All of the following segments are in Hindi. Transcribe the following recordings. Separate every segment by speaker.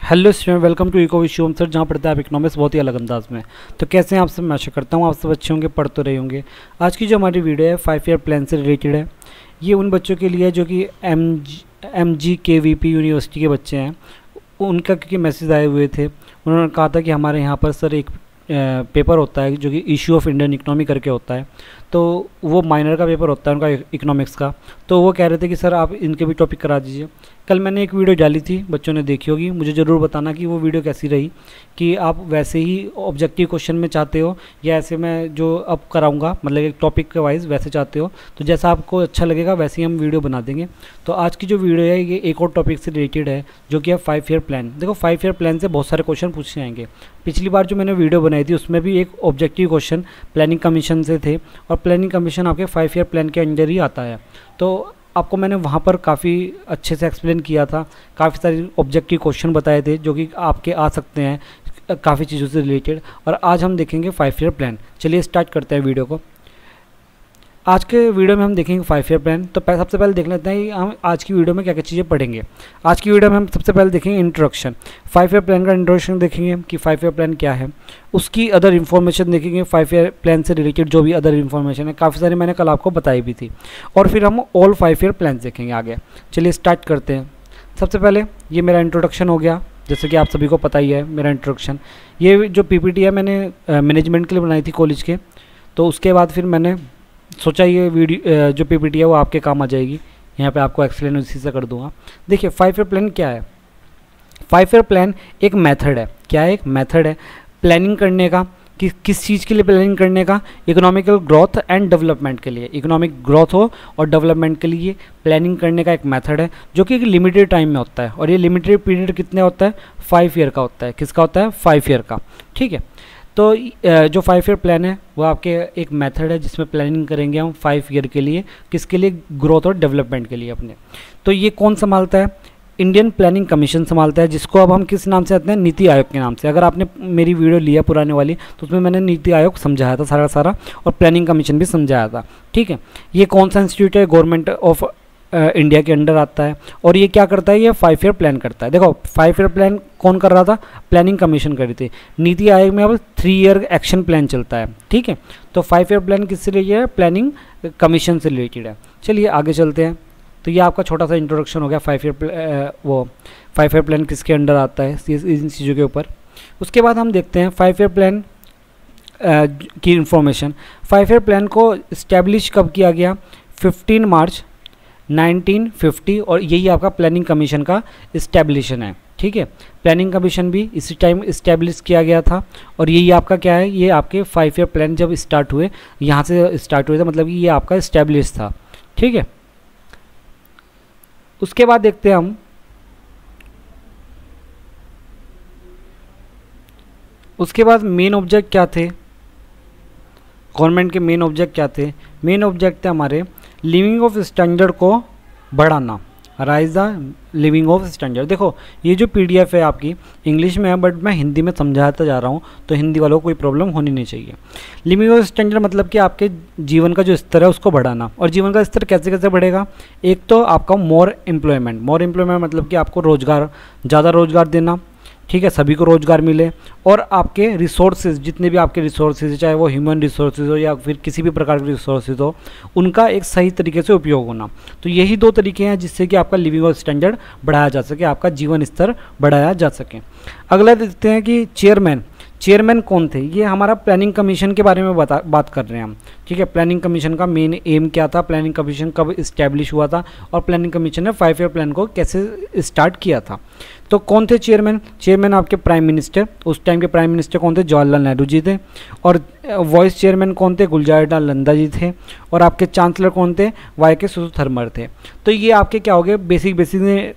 Speaker 1: Hello student, welcome to eco Vishwam sir, जहाँ पढ़ते हैं आप इकोनॉमिक्स बहुत ही अलग अंदाज में। तो कैसे हैं आप सब? मैं आशा करता हूँ आप सब अच्छे होंगे, पढ़ तो रहे होंगे। आज की जो हमारी वीडियो है 5 ईयर प्लान से रिलेटेड है। ये उन बच्चों के लिए है जो कि MGKVP यूनिवर्सिटी के बच्चे हैं। उनका क्योंकि मैसेज आए हुए थे, उन्होंने कहा था कि हमारे यहाँ पर सर एक पेपर होता है जो कि इशू ऑफ इंडियन इकोनॉमी करके होता है। तो वो माइनर का पेपर होता है उनका इकोनॉमिक्स का। तो वो कह रहे थे कि सर आप इनके भी टॉपिक करा दीजिए। कल मैंने एक वीडियो डाली थी, बच्चों ने देखी होगी। मुझे ज़रूर बताना कि वो वीडियो कैसी रही, कि आप वैसे ही ऑब्जेक्टिव क्वेश्चन में चाहते हो या ऐसे मैं जो अब कराऊंगा मतलब एक टॉपिक के वाइज वैसे चाहते हो। तो जैसा आपको अच्छा लगेगा वैसे ही हम वीडियो बना देंगे। तो आज की जो वीडियो है ये एक और टॉपिक से रिलेटेड है जो कि है 5 ईयर प्लान। देखो 5 ईयर प्लान से बहुत सारे क्वेश्चन पूछे जाएंगे। पिछली बार जो मैंने वीडियो बनाई थी उसमें भी एक ऑब्जेक्टिव क्वेश्चन प्लानिंग कमीशन से थे, और प्लानिंग कमीशन आपके 5 ईयर प्लान के अंडर ही आता है। तो आपको मैंने वहाँ पर काफ़ी अच्छे से एक्सप्लेन किया था, काफ़ी सारे ऑब्जेक्टिव क्वेश्चन बताए थे जो कि आपके आ सकते हैं काफ़ी चीज़ों से रिलेटेड। और आज हम देखेंगे 5 ईयर प्लान। चलिए स्टार्ट करते हैं वीडियो को। आज के वीडियो में हम देखेंगे 5 ईयर प्लान। तो सबसे पहले देख लेते हैं कि हम आज की वीडियो में क्या क्या चीज़ें पढ़ेंगे। आज की वीडियो में हम सबसे पहले देखेंगे इंट्रोडक्शन। 5 ईयर प्लान का इंट्रोडक्शन देखेंगे कि 5 ईयर प्लान क्या है, उसकी अदर इन्फॉर्मेशन देखेंगे। 5 ईयर प्लान से रिलेटेड जो भी अदर इन्फॉर्मेशन है, काफ़ी सारी मैंने कल आपको बताई भी थी। और फिर हम ऑल 5 ईयर प्लान देखेंगे आगे। चलिए स्टार्ट करते हैं। सबसे पहले ये मेरा इंट्रोडक्शन हो गया, जैसे कि आप सभी को पता ही है मेरा इंट्रोडक्शन। ये जो PPT है मैंने मैनेजमेंट के लिए बनाई थी कॉलेज के। तो उसके बाद फिर मैंने सोचा ये वीडियो जो PPT है वो आपके काम आ जाएगी। यहाँ पे आपको एक्सप्लेन उसी से कर दूंगा। देखिए 5 ईयर प्लान क्या है। 5 ईयर प्लान एक मेथड है। क्या है? एक मेथड है प्लानिंग करने का। किस चीज़ के लिए प्लानिंग करने का? इकोनॉमिकल ग्रोथ एंड डेवलपमेंट के लिए। इकोनॉमिक ग्रोथ हो और डेवलपमेंट के लिए प्लानिंग करने का एक मेथड है जो कि एक लिमिटेड टाइम में होता है। और ये लिमिटेड पीरियड कितने होता है? 5 ईयर का होता है। किसका होता है? 5 ईयर का। ठीक है। तो जो 5 ईयर प्लान है वो आपके एक मेथड है जिसमें प्लानिंग करेंगे हम 5 ईयर के लिए। किसके लिए? ग्रोथ और डेवलपमेंट के लिए अपने। तो ये कौन संभालता है? इंडियन प्लानिंग कमीशन संभालता है, जिसको अब हम किस नाम से आते हैं? नीति आयोग के नाम से। अगर आपने मेरी वीडियो लिया पुराने वाली तो उसमें मैंने नीति आयोग समझाया था सारा और प्लानिंग कमीशन भी समझाया था। ठीक है। ये कौन सा इंस्टीट्यूट है? गवर्नमेंट ऑफ इंडिया के अंडर आता है। और ये क्या करता है? ये 5 ईयर प्लान करता है। देखो 5 ईयर प्लान कौन कर रहा था? प्लानिंग कमीशन कर रही थी। नीति आयोग में अब 3 ईयर एक्शन प्लान चलता है। ठीक है। तो 5 ईयर प्लान किससे रिलेटेड है? प्लानिंग कमीशन से रिलेटेड है। चलिए आगे चलते हैं। तो ये आपका छोटा सा इंट्रोडक्शन हो गया 5 ईयर प्लान किसके अंडर आता है इन चीज़ों के ऊपर। उसके बाद हम देखते हैं 5 ईयर प्लान की इंफॉर्मेशन। 5 ईयर प्लान को इस्टेब्लिश कब किया गया? 15 मार्च 1950। और यही आपका प्लानिंग कमीशन का इस्टेब्लिशन है। ठीक है। प्लानिंग कमीशन भी इसी टाइम इस्टेब्लिश किया गया था। और यही आपका क्या है? ये आपके 5 ईयर प्लान जब स्टार्ट हुए, यहाँ से स्टार्ट हुए थे, मतलब कि ये आपका इस्टेब्लिश था। ठीक है। उसके बाद देखते हैं हम उसके बाद मेन ऑब्जेक्ट क्या थे? गवर्नमेंट के मेन ऑब्जेक्ट क्या थे? मेन ऑब्जेक्ट थे हमारे लिविंग ऑफ स्टैंडर्ड को बढ़ाना। Rise the living of standard. देखो ये जो PDF है आपकी इंग्लिश में है, बट मैं हिंदी में समझाता जा रहा हूँ, तो हिंदी वालों को कोई प्रॉब्लम होनी नहीं चाहिए। लिविंग ऑफ स्टैंडर्ड मतलब कि आपके जीवन का जो स्तर है उसको बढ़ाना। और जीवन का स्तर कैसे कैसे बढ़ेगा? एक तो आपका मोर एम्प्लॉयमेंट मतलब कि आपको रोज़गार, ज़्यादा रोज़गार देना। ठीक है। सभी को रोज़गार मिले। और आपके रिसोर्सेज, जितने भी आपके रिसोर्सेज, चाहे वो ह्यूमन रिसोर्सेज हो या फिर किसी भी प्रकार के रिसोर्सेज हो, उनका एक सही तरीके से उपयोग होना। तो यही 2 तरीके हैं जिससे कि आपका लिविंग ऑफ स्टैंडर्ड बढ़ाया जा सके, आपका जीवन स्तर बढ़ाया जा सके। अगला देखते हैं कि चेयरमैन कौन थे? ये हमारा प्लानिंग कमीशन के बारे में बात कर रहे हैं हम। ठीक है। प्लानिंग कमीशन का मेन एम क्या था? प्लानिंग कमीशन कब इस्टेब्लिश हुआ था? और प्लानिंग कमीशन ने 5 ईयर प्लान को कैसे स्टार्ट किया था? तो कौन थे चेयरमैन आपके प्राइम मिनिस्टर। उस टाइम के प्राइम मिनिस्टर कौन थे? जवाहरलाल नेहरू जी थे। और वाइस चेयरमैन कौन थे? गुलजारीलाल नंदा जी थे। और आपके चांसलर कौन थे? YK सुब्रमण्यम थे। तो ये आपके क्या हो गए? बेसिक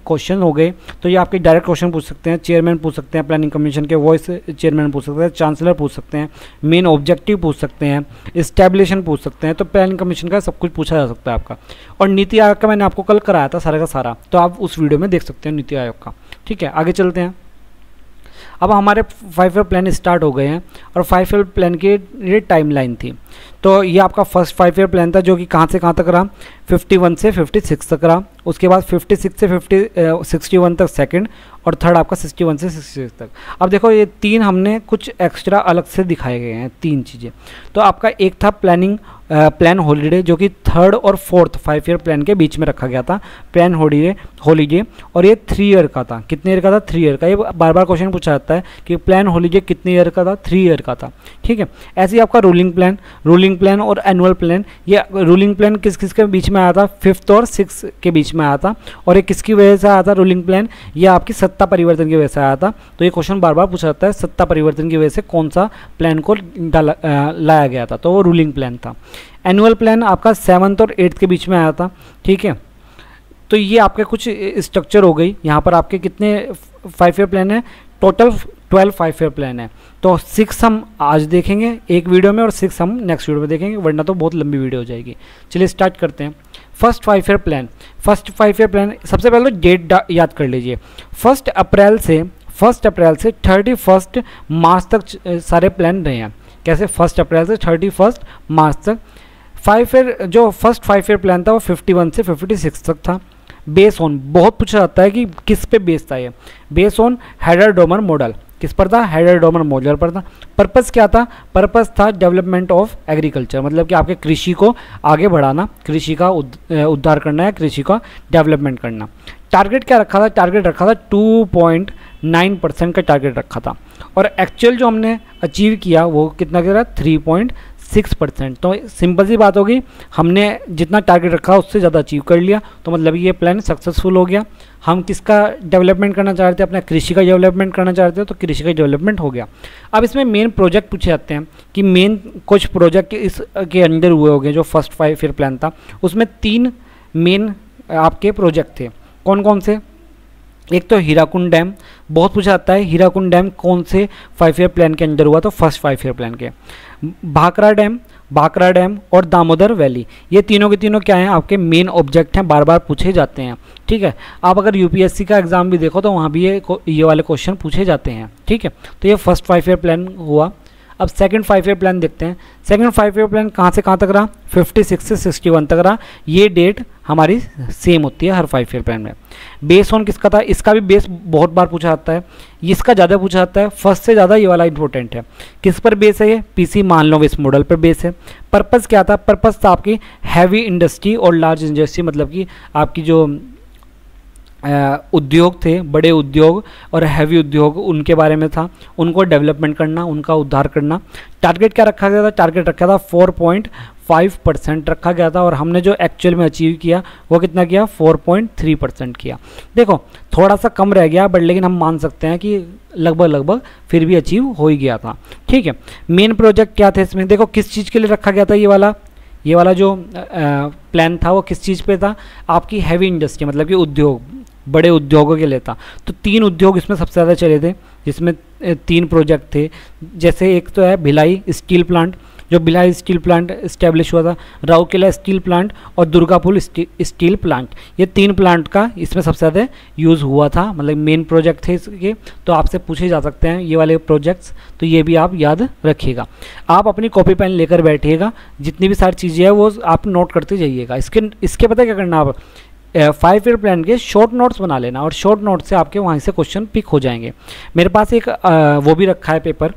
Speaker 1: क्वेश्चन हो गए। तो ये आपके डायरेक्ट क्वेश्चन पूछ सकते हैं। चेयरमैन पूछ सकते हैं प्लानिंग कमीशन के, वाइस चेयरमैन पूछ सकते हैं, चांसलर पूछ सकते हैं, मेन ऑब्जेक्टिव पूछ सकते हैं, इस्टेब्लिशन पूछ सकते हैं। तो प्लानिंग कमीशन का सब कुछ पूछा जा सकता है आपका। और नीति आयोग का मैंने आपको कल कराया था सारा का सारा, तो आप उस वीडियो में देख सकते हैं नीति आयोग का। ठीक है। आगे चलते हैं। अब हमारे 5 ईयर प्लान स्टार्ट हो गए हैं और 5 ईयर प्लान की ये टाइमलाइन थी। तो ये आपका फर्स्ट 5 ईयर प्लान था जो कि कहाँ से कहाँ तक रहा, 51 से 56 तक रहा। उसके बाद 56 से 61 तक सेकंड, और थर्ड आपका 61 से 66 तक। अब देखो ये तीन हमने कुछ एक्स्ट्रा अलग से दिखाए गए हैं, तीन चीज़ें। तो आपका एक था प्लान हॉलीडे जो कि थर्ड और फोर्थ 5 ईयर प्लान के बीच में रखा गया था, प्लान हॉलीडे, और ये 3 ईयर का था। कितने ईयर का था? 3 ईयर का। ये बार बार क्वेश्चन पूछा जाता है कि प्लान हॉलीडे कितने ईयर का था? 3 ईयर का था, ठीक है। ऐसे ही आपका रूलिंग प्लान और एनुअल प्लान। ये रूलिंग प्लान किस किस के बीच में आया था? 5th और 6th के बीच में आया था। और ये किसकी वजह से आया था रूलिंग प्लान? ये आपकी सत्ता परिवर्तन की वजह से आया था। तो ये क्वेश्चन बार बार पूछा जाता है, सत्ता परिवर्तन की वजह से कौन सा प्लान को लाया गया था? तो वो रूलिंग प्लान था। एनुअल प्लान आपका 7th और 8th के बीच में आया था, ठीक है। तो ये आपके कुछ स्ट्रक्चर हो गई। यहाँ पर आपके कितने 5 ईयर प्लान है? टोटल 12 5 ईयर प्लान है। तो 6 हम आज देखेंगे एक वीडियो में, और 6 हम नेक्स्ट वीडियो में देखेंगे, वरना तो बहुत लंबी वीडियो हो जाएगी। चलिए स्टार्ट करते हैं। First 5 year plan. First 5 year plan, सबसे पहले डेट याद कर लीजिए। 1 अप्रैल से 31 मार्च तक सारे प्लान रहे हैं। कैसे? 1 अप्रैल से 31 मार्च तक। 5 ईयर जो फर्स्ट 5 ईयर प्लान था वो 51 से 56 तक था। बेस ऑन, बहुत पूछा जाता है कि किस पे बेस था ये। Base on header-Domar model. किस पर था? हेडर-डोमर मॉडल पर था। पर्पस क्या था? पर्पस था डेवलपमेंट ऑफ एग्रीकल्चर, मतलब कि आपके कृषि को आगे बढ़ाना, कृषि का उद्धार करना है, कृषि का डेवलपमेंट करना। टारगेट क्या रखा था? टारगेट रखा था 2.9% का टारगेट रखा था, और एक्चुअल जो हमने अचीव किया वो कितना किया? 3.6%। तो सिंपल सी बात होगी, हमने जितना टारगेट रखा उससे ज़्यादा अचीव कर लिया, तो मतलब ये प्लान सक्सेसफुल हो गया। हम किसका डेवलपमेंट करना चाहते हैं? अपना कृषि का डेवलपमेंट करना चाहते हो, तो कृषि का डेवलपमेंट हो गया। अब इसमें मेन प्रोजेक्ट पूछे जाते हैं कि मेन कुछ प्रोजेक्ट इसके अंदर हुए होंगे। जो फर्स्ट 5 ईयर प्लान था उसमें 3 मेन आपके प्रोजेक्ट थे। कौन कौन से? एक तो हीराकुंड डैम, बहुत पूछा जाता है हीराकुंड डैम कौन से 5 ईयर प्लान के अंदर हुआ? तो फर्स्ट 5 ईयर प्लान के। भाखड़ा डैम और दामोदर वैली, ये तीनों के तीनों क्या हैं? आपके मेन ऑब्जेक्ट हैं, बार बार पूछे जाते हैं, ठीक है। आप अगर यूपीएससी का एग्जाम भी देखो तो वहाँ भी ये वाले क्वेश्चन पूछे जाते हैं, ठीक है। तो ये फर्स्ट 5 ईयर प्लान हुआ। अब सेकंड 5 ईयर प्लान देखते हैं। सेकंड 5 ईयर प्लान कहाँ से कहाँ तक रहा? 56 से 61 तक रहा। ये डेट हमारी सेम होती है हर 5 ईयर प्लान में। बेस ऑन किसका था? इसका भी बेस बहुत बार पूछा जाता है, इसका ज़्यादा पूछा जाता है, फर्स्ट से ज़्यादा ये वाला इंपॉर्टेंट है। किस पर बेस है ये? पीसी मानलोविस मॉडल पर बेस है। पर्पस क्या था? पर्पस था आपकी हैवी इंडस्ट्री और लार्ज इंडस्ट्री, मतलब कि आपकी जो उद्योग थे, बड़े उद्योग और हैवी उद्योग, उनके बारे में था, उनको डेवलपमेंट करना, उनका उद्धार करना। टारगेट क्या रखा गया था? टारगेट रखा था 4.5% रखा गया था, और हमने जो एक्चुअल में अचीव किया वो कितना किया? 4.3% किया। देखो थोड़ा सा कम रह गया, बट लेकिन हम मान सकते हैं कि लगभग फिर भी अचीव हो ही गया था, ठीक है। मेन प्रोजेक्ट क्या थे इसमें? देखो किस चीज़ के लिए रखा गया था ये वाला जो प्लान था वो किस चीज़ पे था? आपकी हैवी इंडस्ट्री, मतलब कि उद्योग, बड़े उद्योगों के लिए था। तो 3 उद्योग इसमें सबसे ज़्यादा चले थे, जिसमें 3 प्रोजेक्ट थे। जैसे एक तो है भिलाई स्टील प्लांट, जो भिलाई स्टील प्लांट इस्टेब्लिश हुआ था, राउरकेला स्टील प्लांट और दुर्गापुर स्टील प्लांट। ये 3 प्लांट का इसमें सबसे ज़्यादा यूज़ हुआ था, मतलब मेन प्रोजेक्ट थे इसके। तो आपसे पूछे जा सकते हैं ये वाले प्रोजेक्ट्स, तो ये भी आप याद रखिएगा। आप अपनी कॉपी पेन लेकर बैठिएगा, जितनी भी सारी चीज़ें हैं वो आप नोट करते जाइएगा। इसके पता क्या करना, आप 5 ईयर प्लान के शॉर्ट नोट्स बना लेना, और शॉर्ट नोट से आपके वहीं से क्वेश्चन पिक हो जाएंगे। मेरे पास एक वो भी रखा है पेपर,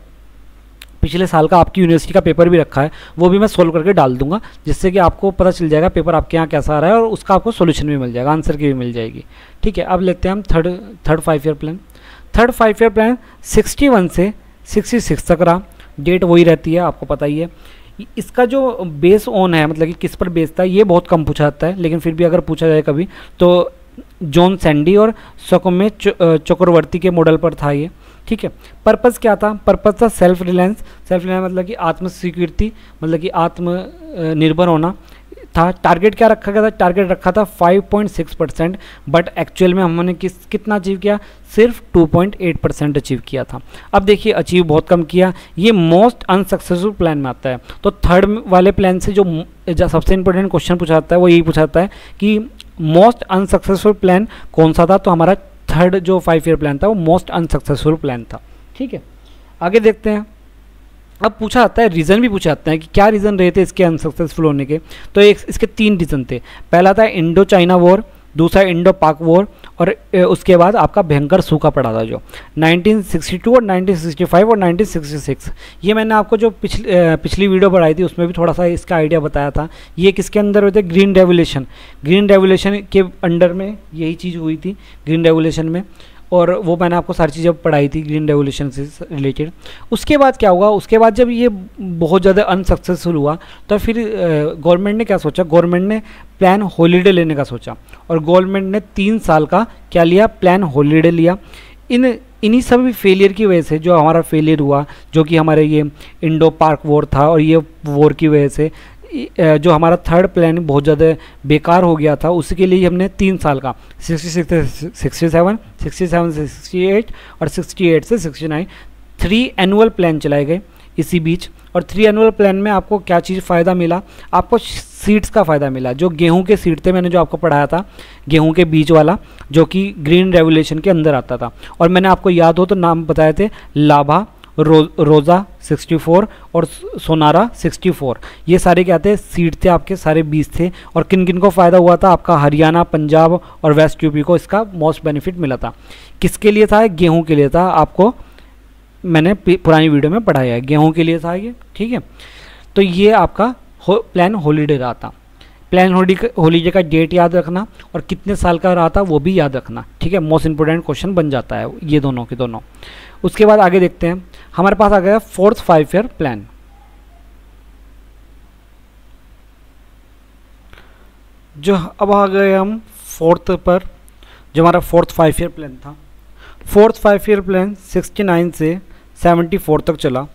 Speaker 1: पिछले साल का आपकी यूनिवर्सिटी का पेपर भी रखा है, वो भी मैं सोल्व करके डाल दूंगा, जिससे कि आपको पता चल जाएगा पेपर आपके यहाँ कैसा आ रहा है, और उसका आपको सोल्यूशन भी मिल जाएगा, आंसर की भी मिल जाएगी, ठीक है। अब लेते हैं हम third 5 year plan. Third 5 year plan 61 से 66 तक रहा। डेट वही रहती है, आपको पता ही है। इसका जो बेस ऑन है, मतलब कि किस पर बेस था, ये बहुत कम पूछा जाता है, लेकिन फिर भी अगर पूछा जाए कभी तो जॉन सैंडी और सकोमे चक्रवर्ती के मॉडल पर था ये, ठीक है। पर्पस क्या था? पर्पस था सेल्फ रिलायंस मतलब कि आत्म स्वीकृति, मतलब कि आत्मनिर्भर होना था। टारगेट क्या रखा गया था? टारगेट रखा था 5.6%, बट एक्चुअल में हमने कितना अचीव किया? सिर्फ 2.8% अचीव किया था। अब देखिए अचीव बहुत कम किया, ये मोस्ट अनसक्सेसफुल प्लान में आता है। तो थर्ड वाले प्लान से जो सबसे इंपॉर्टेंट क्वेश्चन पूछा जाता है वो यही पूछा जाता है कि मोस्ट अनसक्सेसफुल प्लान कौन सा था? तो हमारा थर्ड जो 5 ईयर प्लान था वो मोस्ट अनसक्सेसफुल प्लान था, ठीक है। आगे देखते हैं। अब पूछा जाता है, रीज़न भी पूछा जाता है कि क्या रीज़न रहे थे इसके अनसक्सेसफुल होने के। तो एक इसके 3 रीज़न थे। पहला था इंडो चाइना वॉर, दूसरा इंडो पाक वॉर, और उसके बाद आपका भयंकर सूखा पड़ा था जो 1962 और 1965 और 1966। ये मैंने आपको जो पिछली वीडियो बनाई थी उसमें भी थोड़ा सा इसका आइडिया बताया था। ये किसके अंदर हुए थे? Green revolution. ग्रीन रेवोल्यूशन के अंडर में यही चीज़ हुई थी, ग्रीन रेवोल्यूशन में, और वो मैंने आपको सारी चीज़ें पढ़ाई थी ग्रीन रेवोल्यूशन से रिलेटेड। उसके बाद क्या हुआ? उसके बाद जब ये बहुत ज़्यादा अनसक्सेसफुल हुआ तो फिर गवर्नमेंट ने क्या सोचा? गवर्नमेंट ने प्लान हॉलीडे लेने का सोचा, और गवर्नमेंट ने 3 साल का क्या लिया? प्लान हॉलीडे लिया। इन्हीं सभी फेलियर की वजह से जो हमारा फेलियर हुआ, जो कि हमारे ये इंडो पाक वॉर था, और ये वॉर की वजह से जो हमारा थर्ड प्लान बहुत ज़्यादा बेकार हो गया था, उसी के लिए हमने 3 साल का 66 से 67, 67 से 68 और 68 से 69 3 एनुअल प्लान चलाए गए इसी बीच। और 3 एनुअल प्लान में आपको क्या चीज़ फ़ायदा मिला? आपको सीड्स का फ़ायदा मिला। जो गेहूं के सीड थे, मैंने जो आपको पढ़ाया था गेहूं के बीज वाला, जो कि ग्रीन रेवोल्यूशन के अंदर आता था, और मैंने आपको याद हो तो नाम बताए थे, लाभा, रोज़ा 64 और सोनारा 64। ये सारे क्या थे? सीड थे, आपके सारे बीज थे। और किन किन को फ़ायदा हुआ था? आपका हरियाणा, पंजाब और वेस्ट यूपी को इसका मोस्ट बेनिफिट मिला था। किसके लिए था? गेहूं के लिए था। आपको मैंने पुरानी वीडियो में पढ़ाया है, गेहूं के लिए था ये, ठीक है। तो ये आपका प्लान हॉलीडे रहा था। प्लान हॉलीडे का डेट याद रखना और कितने साल का रहा था वो भी याद रखना, ठीक है। मोस्ट इंपोर्टेंट क्वेश्चन बन जाता है ये दोनों के दोनों। उसके बाद आगे देखते हैं, हमारे पास आ गया 4th 5 ईयर प्लान। जो अब आ गए हम 4th पर, जो हमारा 4th 5 ईयर प्लान था। 4th 5 ईयर प्लान 69 से 74 तक चला,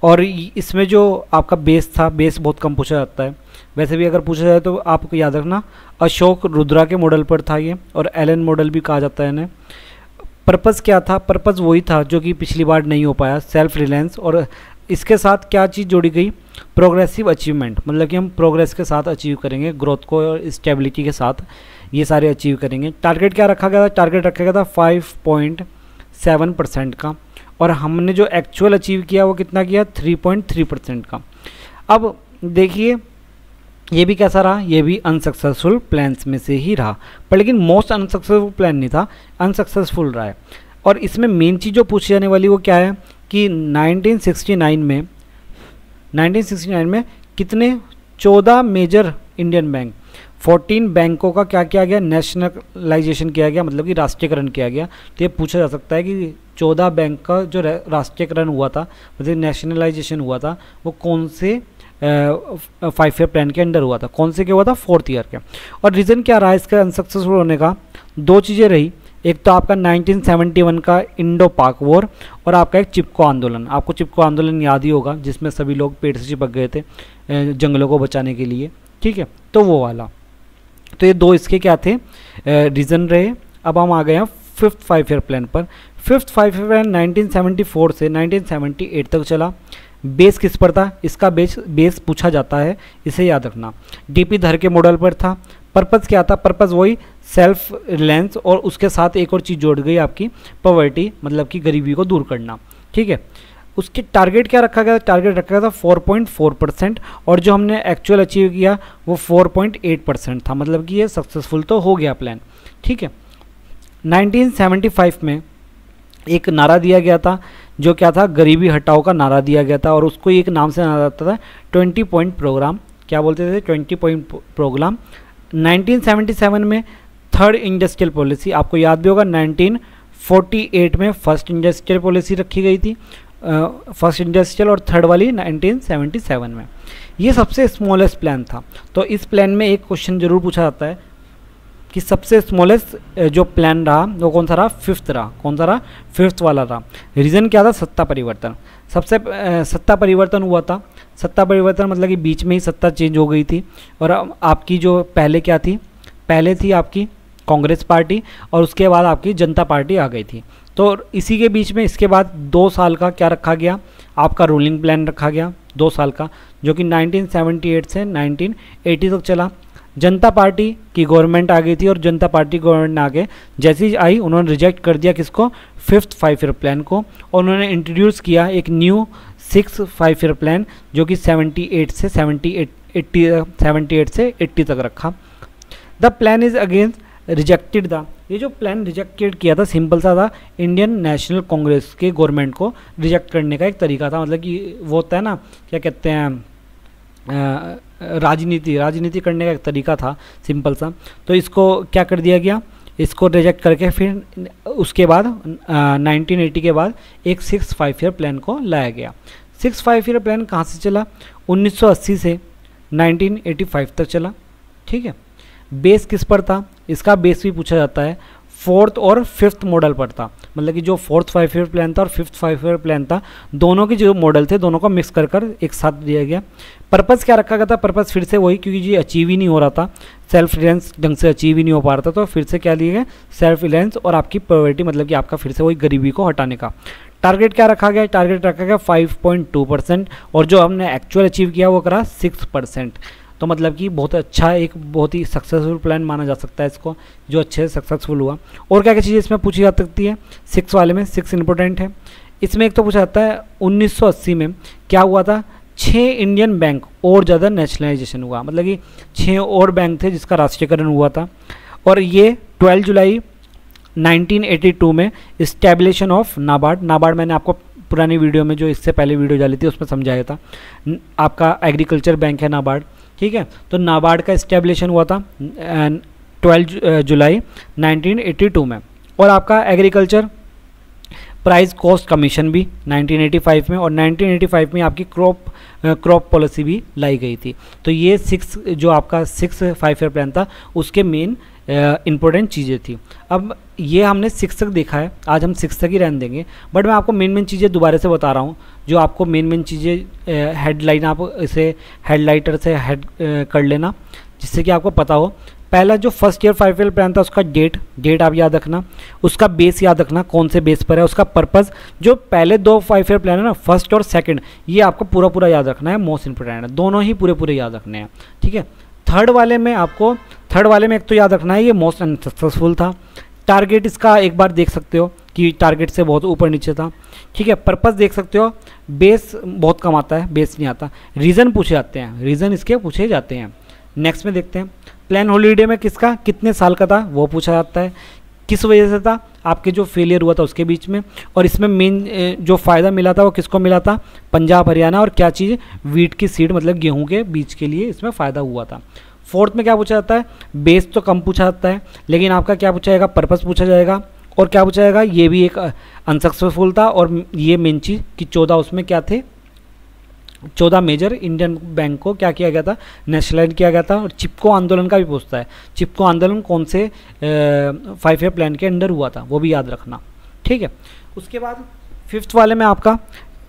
Speaker 1: और इसमें जो आपका बेस था, बेस बहुत कम पूछा जाता है। वैसे भी अगर पूछा जाए तो आपको याद रखना, अशोक रुद्रा के मॉडल पर था ये, और एलन मॉडल भी कहा जाता है इन्हें। पर्पज़ क्या था? पर्पज़ वही था जो कि पिछली बार नहीं हो पाया, सेल्फ रिलायंस। और इसके साथ क्या चीज़ जोड़ी गई? प्रोग्रेसिव अचीवमेंट, मतलब कि हम प्रोग्रेस के साथ अचीव करेंगे, ग्रोथ को और स्टेबिलिटी के साथ ये सारे अचीव करेंगे। टारगेट क्या रखा गया था? टारगेट रखा गया था 5.7% का, और हमने जो एक्चुअल अचीव किया वो कितना किया? 3.3% का। अब देखिए ये भी कैसा रहा? ये भी अनसक्सेसफुल प्लान्स में से ही रहा, पर लेकिन मोस्ट अनसक्सेसफुल प्लान नहीं था, अनसक्सेसफुल रहा है। और इसमें मेन चीज़ जो पूछी जाने वाली वो क्या है कि 1969 में कितने 14 मेजर इंडियन बैंक, 14 बैंकों का क्या किया गया? नेशनलाइजेशन किया गया, मतलब कि राष्ट्रीयकरण किया गया। तो ये पूछा जा सकता है कि 14 बैंक का जो राष्ट्रीयकरण हुआ था, मतलब नेशनलाइजेशन हुआ था, वो कौन से 5 ईयर प्लान के अंडर हुआ था? कौन से के हुआ था? 4th ईयर के। और रीज़न क्या रहा इसका अनसक्सेसफुल होने का? 2 चीज़ें रही। एक तो आपका 1971 का इंडो पाक वॉर, और आपका एक चिपको आंदोलन। आपको चिपको आंदोलन याद ही होगा, जिसमें सभी लोग पेड़ से चिपक गए थे जंगलों को बचाने के लिए, ठीक है। तो वो वाला, तो ये 2 इसके क्या थे? रीज़न रहे। अब हम आ गए हैं 5th 5 ईयर प्लान पर। 5th 5 ईयर प्लान 1974 से 1978 तक चला। बेस किस पर था? इसका बेस पूछा जाता है, इसे याद रखना। डीपी धर के मॉडल पर था। पर्पज़ क्या था? पर्पज़ वही सेल्फ रिलायंस, और उसके साथ एक और चीज़ जोड़ गई आपकी पॉवर्टी, मतलब कि गरीबी को दूर करना, ठीक है। उसके टारगेट क्या रखा गया? टारगेट रखा गया था 4.4%, और जो हमने एक्चुअल अचीव किया वो 4.8% था, मतलब कि ये सक्सेसफुल तो हो गया प्लान, ठीक है। 1975 में एक नारा दिया गया था, जो क्या था? गरीबी हटाओ का नारा दिया गया था, और उसको एक नाम से जाना जाता था 20 पॉइंट प्रोग्राम। क्या बोलते थे? 20 पॉइंट प्रोग्राम। 1977 में 3rd इंडस्ट्रियल पॉलिसी, आपको याद भी होगा 1948 में फर्स्ट इंडस्ट्रियल पॉलिसी रखी गई थी, फर्स्ट इंडस्ट्रियल, और थर्ड वाली 1977 में। ये सबसे स्मॉलेस्ट प्लान था। तो इस प्लान में एक क्वेश्चन जरूर पूछा जाता है कि सबसे स्मॉलेस्ट जो प्लान रहा वो कौन सा रहा? 5th रहा। कौन सा रहा? 5th वाला रहा। रीज़न क्या था? सत्ता परिवर्तन। सबसे सत्ता परिवर्तन हुआ था। सत्ता परिवर्तन मतलब कि बीच में ही सत्ता चेंज हो गई थी, और आपकी जो पहले क्या थी? पहले थी आपकी कांग्रेस पार्टी, और उसके बाद आपकी जनता पार्टी आ गई थी। तो इसी के बीच में इसके बाद 2 साल का क्या रखा गया? आपका रूलिंग प्लान रखा गया 2 साल का, जो कि 1978 से 1980 तक चला। जनता पार्टी की गवर्नमेंट आ गई थी, और जनता पार्टी गवर्नमेंट आगे जैसे ही आई उन्होंने रिजेक्ट कर दिया किसको? 5th 5 ईयर प्लान को, और उन्होंने इंट्रोड्यूस किया एक न्यू 6 5 ईयर प्लान जो कि 78 से 78 से 80 तक रखा। The plan is against rejected the, ये जो प्लान रिजेक्टेड किया था सिंपल सा था, इंडियन नेशनल कांग्रेस के गवर्नमेंट को रिजेक्ट करने का एक तरीका था। मतलब कि वो होता है ना, क्या कहते हैं, राजनीति करने का एक तरीका था सिंपल सा। तो इसको क्या कर दिया गया, इसको रिजेक्ट करके फिर उसके बाद 1980 के बाद एक 6 5 ईयर प्लान को लाया गया। 6 5 ईयर प्लान कहाँ से चला, 1980 से 1985 तक चला। ठीक है, बेस किस पर था, इसका बेस भी पूछा जाता है, 4th और 5th मॉडल पर था। मतलब कि जो 4th 5 ईयर प्लान था और 5th 5 ईयर प्लान था, दोनों के जो मॉडल थे दोनों को मिक्स कर एक साथ दिया गया। पर्पस क्या रखा गया था, पर्पस फिर से वही, क्योंकि ये अचीव ही नहीं हो रहा था, सेल्फ रिलायंस ढंग से अचीव ही नहीं हो पा रहा था, तो फिर से क्या लिए गए, सेल्फ रिलायंस और आपकी पॉवर्टी, मतलब कि आपका फिर से वही गरीबी को हटाने का। टारगेट क्या रखा गया, टारगेट रखा गया 5.2% और जो हमने एक्चुअल अचीव किया वो करा 6%। तो मतलब कि बहुत अच्छा, एक बहुत ही सक्सेसफुल प्लान माना जा सकता है इसको, जो अच्छे से सक्सेसफुल हुआ। और क्या क्या चीज़ें इसमें पूछी जा सकती है, 6 वाले में 6 इंपॉर्टेंट है। इसमें एक तो पूछा जाता है 1980 में क्या हुआ था, 6 इंडियन बैंक और ज़्यादा नेशनलाइजेशन हुआ। मतलब कि 6 और बैंक थे जिसका राष्ट्रीयकरण हुआ था। और ये 12 जुलाई 1982 में इस्टेब्लिशन ऑफ नाबार्ड। नाबार्ड मैंने आपको पुरानी वीडियो में, जो इससे पहले वीडियो डाली थी, उसमें समझाया था। आपका एग्रीकल्चर बैंक है नाबार्ड। ठीक है, तो नाबार्ड का इस्टेब्लिशन हुआ था 12 जुलाई 1982 में। और आपका एग्रीकल्चर प्राइस कॉस्ट कमीशन भी 1985 में, और 1985 में आपकी क्रॉप पॉलिसी भी लाई गई थी। तो ये 6 जो आपका 6 5 ईयर प्लान था उसके मेन इंपॉर्टेंट चीज़ें थी। अब ये हमने 6 तक देखा है, आज हम 6 तक ही रहने देंगे, बट मैं आपको मेन चीज़ें दोबारा से बता रहा हूँ, जो आपको मेन चीज़ें हेडलाइन, आप इसे हेडलाइटर से हेड कर लेना जिससे कि आपको पता हो। पहला जो फर्स्ट ईयर 5 ईयर प्लान था उसका डेट आप याद रखना, उसका बेस याद रखना कौन से बेस पर है, उसका पर्पस, जो पहले 2 5 ईयर प्लान है ना, फर्स्ट और सेकंड, ये आपको पूरा याद रखना है, मोस्ट इंपोर्टेंट है, दोनों ही पूरे याद रखने हैं। ठीक है, थर्ड वाले में एक तो याद रखना है ये मोस्ट अनसक्सेसफुल था। टारगेट इसका एक बार देख सकते हो कि टारगेट से बहुत ऊपर नीचे था। ठीक है, पर्पस देख सकते हो, बेस बहुत कम आता है, बेस नहीं आता। रीज़न पूछे जाते हैं, रीज़न इसके पूछे जाते हैं। नेक्स्ट में देखते हैं, प्लान हॉलीडे में किसका कितने साल का था वो पूछा जाता है, किस वजह से था, आपके जो फेलियर हुआ था उसके बीच में। और इसमें मेन जो फ़ायदा मिला था वो किसको मिला था, पंजाब हरियाणा, और क्या चीज़, वीट की सीड, मतलब गेहूं के बीज के लिए इसमें फ़ायदा हुआ था। 4th में क्या पूछा जाता है, बेस तो कम पूछा जाता है, लेकिन आपका क्या पूछा जाएगा, पर्पस पूछा जाएगा। और क्या पूछा जाएगा, ये भी एक अनसक्सेसफुल था। और ये मेन चीज़ कि 14 उसमें क्या थे, 14 मेजर इंडियन बैंक को क्या किया गया था, नेशनलाइज किया गया था। और चिपको आंदोलन का भी पूछता है, चिपको आंदोलन कौन से 5 ईयर प्लान के अंडर हुआ था वो भी याद रखना। ठीक है, उसके बाद 5th वाले में आपका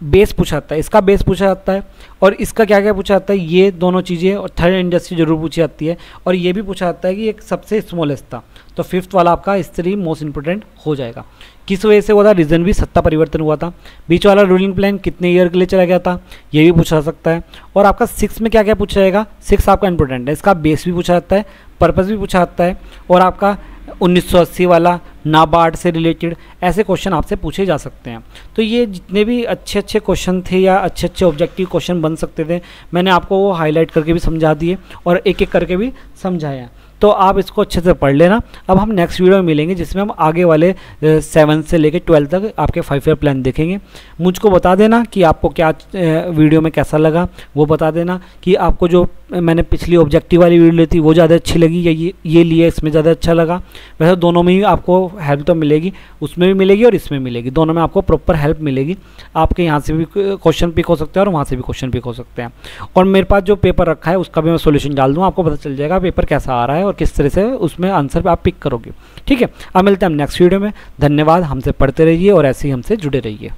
Speaker 1: बेस पूछा जाता है, इसका बेस पूछा जाता है, और इसका क्या क्या पूछा जाता है, ये दोनों चीज़ें, और थर्ड इंडस्ट्री जरूर पूछी जाती है। और ये भी पूछा जाता है कि एक सबसे स्मॉलेस्ट था, तो 5th वाला आपका हिस्ट्री मोस्ट इंपोर्टेंट हो जाएगा। किस वजह से हुआ था, रीज़न भी सत्ता परिवर्तन हुआ था। बीच वाला रूलिंग प्लान कितने ईयर के लिए चला गया था, ये भी पूछा जा सकता है। और आपका 6 में क्या क्या पूछा जाएगा, 6 आपका इंपॉर्टेंट है, इसका बेस भी पूछा जाता है, पर्पस भी पूछा जाता है, और आपका 1980 वाला नाबार्ड से रिलेटेड ऐसे क्वेश्चन आपसे पूछे जा सकते हैं। तो ये जितने भी अच्छे क्वेश्चन थे या अच्छे ऑब्जेक्टिव क्वेश्चन बन सकते थे, मैंने आपको वो हाईलाइट करके भी समझा दिए और एक एक करके भी समझाया। तो आप इसको अच्छे से पढ़ लेना। अब हम नेक्स्ट वीडियो में मिलेंगे जिसमें हम आगे वाले 7 से लेकर 12 तक आपके 5 ईयर प्लान देखेंगे। मुझको बता देना कि आपको क्या वीडियो में कैसा लगा, वो बता देना कि आपको जो मैंने पिछली ऑब्जेक्टिव वाली वीडियो ली थी वो ज़्यादा अच्छी लगी या ये लिए इसमें ज़्यादा अच्छा लगा। वैसे दोनों में ही आपको हेल्प तो मिलेगी, उसमें भी मिलेगी और इसमें मिलेगी, दोनों में आपको प्रॉपर हेल्प मिलेगी। आपके यहाँ से भी क्वेश्चन पिक हो सकते हैं और वहाँ से भी क्वेश्चन पिक हो सकते हैं। और मेरे पास जो पेपर रखा है उसका भी मैं सोल्यूशन डाल दूँ, आपको पता चल जाएगा पेपर कैसा आ रहा है और किस तरह से उसमें आंसर आप पिक करोगे। ठीक है, अब मिलते हैं हम नेक्स्ट वीडियो में। धन्यवाद, हमसे पढ़ते रहिए और ऐसे ही हमसे जुड़े रहिए।